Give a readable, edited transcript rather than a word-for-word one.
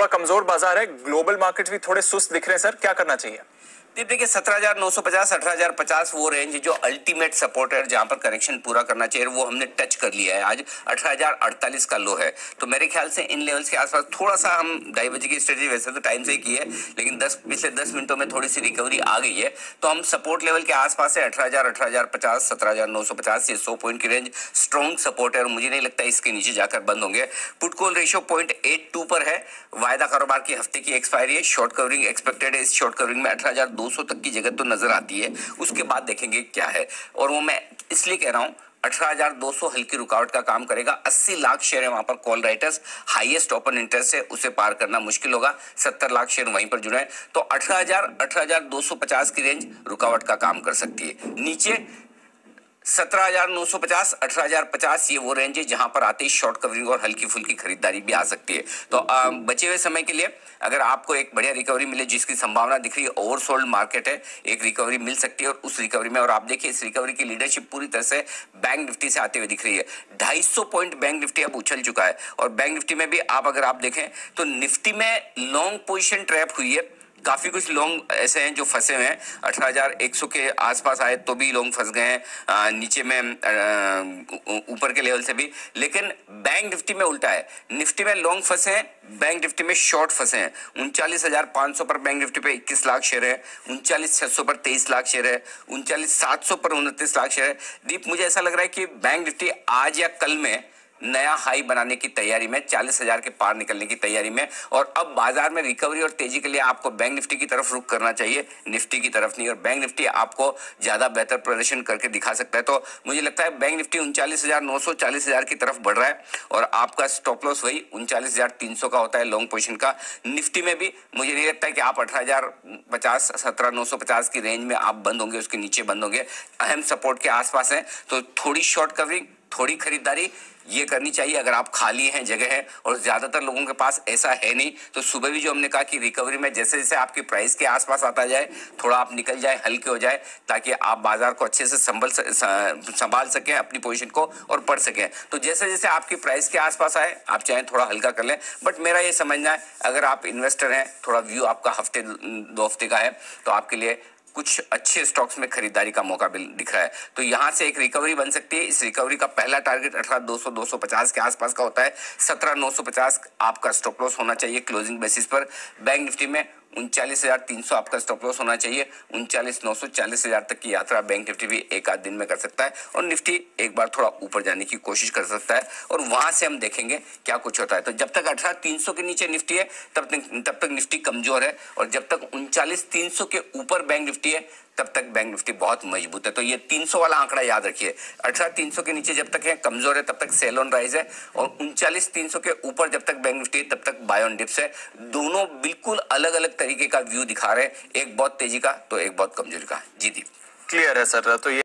थोड़ा कमजोर बाजार है, ग्लोबल मार्केट भी थोड़े सुस्त दिख रहे हैं सर, क्या करना चाहिए? देखिए 17,950 18,050 वो रेंज जो अल्टीमेट सपोर्ट है, जहां पर करेक्शन पूरा करना चाहिए, वो हमने टच कर लिया है। आज 18,048 का लो है, तो मेरे ख्याल से इन लेवल्स के आसपास थोड़ा सा हम ढाई बजे की स्ट्रेटजी वैसे तो टाइम से ही की है, लेकिन पिछले 10 मिनटों में थोड़ी सी रिकवरी आ गई है, तो हम सपोर्ट लेवल के आसपास है 18,000 18,050 17,950, ये 100 पॉइंट की रेंज स्ट्रॉन्ग सपोर्ट है और मुझे नहीं लगता इसके नीचे जाकर बंद होंगे। पुट कॉल रेशियो 0.82 पर है, वायदा कारोबार की हफ्ते की एक्सपायरी है, शॉर्ट कवरिंग एक्सपेक्टेड है, इस शॉर्ट कवरिंग में 18,200 तक की जगह तो नजर आती है, उसके बाद देखेंगे क्या है। और वो मैं इसलिए कह रहा हूं 18,200 हल्की रुकावट का काम करेगा। 80 लाख शेयर है वहां पर call writers, highest open interest है, उसे पार करना मुश्किल होगा। 70 लाख शेयर वहीं पर जुड़े हैं, तो 18,250 की रेंज रुकावट का काम कर सकती है। नीचे 17,950 18,050 ये वो रेंज है जहां पर आते ही शॉर्ट कवरिंग और हल्की फुल्की खरीदारी भी आ सकती है। तो बचे हुए समय के लिए अगर आपको एक बढ़िया रिकवरी मिले, जिसकी संभावना दिख रही है, ओवरसोल्ड मार्केट है, एक रिकवरी मिल सकती है, और उस रिकवरी में, और आप देखिए इस रिकवरी की लीडरशिप पूरी तरह से बैंक निफ्टी से आते हुए दिख रही है। 250 पॉइंट बैंक निफ्टी अब उछल चुका है, और बैंक निफ्टी में भी अगर आप देखें तो निफ्टी में लॉन्ग पोजिशन ट्रैप हुई है। काफी कुछ लॉन्ग ऐसे हैं जो फंसे हुए हैं, 18,100 के आसपास आए तो भी लॉन्ग फंस गए हैं, नीचे में ऊपर के लेवल से भी। लेकिन बैंक निफ्टी में उल्टा है, निफ्टी में लॉन्ग फंसे हैं, बैंक निफ्टी में शॉर्ट फंसे हैं। 39,500 पर बैंक निफ्टी पे 21 लाख शेयर है, 39,600 पर 23 लाख शेयर है, 39,700 पर 29 लाख शेयर है। दीप, मुझे ऐसा लग रहा है कि बैंक निफ्टी आज या कल में नया हाई बनाने की तैयारी में, 40,000 के पार निकलने की तैयारी में, और अब बाजार में रिकवरी और तेजी के लिए आपको बैंक निफ्टी की तरफ रुख करना चाहिए, निफ्टी की तरफ नहीं। और बैंक निफ्टी आपको ज्यादा बेहतर प्रदर्शन करके दिखा सकता है। तो मुझे लगता है बैंक निफ्टी 39,900 40,000 की तरफ बढ़ रहा है, और आपका स्टॉप लॉस वही 39,300 का होता है लॉन्ग पोजिशन का। निफ्टी में भी मुझे नहीं लगता है कि आप 18,050 17,950 की रेंज में आप बंद होंगे, उसके नीचे बंद होंगे। अहम सपोर्ट के आसपास है, तो थोड़ी शॉर्ट कवरिंग, थोड़ी खरीदारी ये करनी चाहिए अगर आप खाली हैं, जगह है, और ज्यादातर लोगों के पास ऐसा है नहीं। तो सुबह भी जो हमने कहा कि रिकवरी में जैसे जैसे आपकी प्राइस के आसपास आता जाए, थोड़ा आप निकल जाए, हल्के हो जाए, ताकि आप बाजार को अच्छे से संभाल सकें, अपनी पोजीशन को, और पढ़ सकें। तो जैसे जैसे आपकी प्राइस के आसपास आए, आप चाहें थोड़ा हल्का कर लें। बट मेरा ये समझना है, अगर आप इन्वेस्टर हैं, थोड़ा व्यू आपका हफ्ते 2 हफ्ते का है, तो आपके लिए कुछ अच्छे स्टॉक्स में खरीदारी का मौका दिख रहा है। तो यहां से एक रिकवरी बन सकती है। इस रिकवरी का पहला टारगेट 18,200 250 के आसपास का होता है। 17,950 आपका स्टॉप लॉस होना चाहिए क्लोजिंग बेसिस पर। बैंक निफ्टी में 39,300 आपका स्टॉप लॉस होना चाहिए। 39,900 40,000 तक की यात्रा बैंक निफ्टी भी एक आध दिन में कर सकता है, और निफ्टी एक बार थोड़ा ऊपर जाने की कोशिश कर सकता है, और वहां से हम देखेंगे क्या कुछ होता है। तो जब तक 18,300 के नीचे निफ्टी है, तब तक निफ्टी कमजोर है, और जब तक 39,300 के ऊपर बैंक निफ्टी है, तब तक बैंक निफ्टी बहुत मजबूत है। तो ये 300 वाला आंकड़ा याद रखिए, 18,300 के नीचे जब तक है कमजोर है, तब तक सेल ऑन राइज है, और 39,300 के ऊपर जब तक बैंक निफ्टी है, तब तक बाय ऑन डिप्स है। दोनों बिल्कुल अलग अलग तरीके का व्यू दिखा रहे हैं, एक बहुत तेजी का तो एक बहुत कमजोरी का। जी दीप, क्लियर है सर। तो ये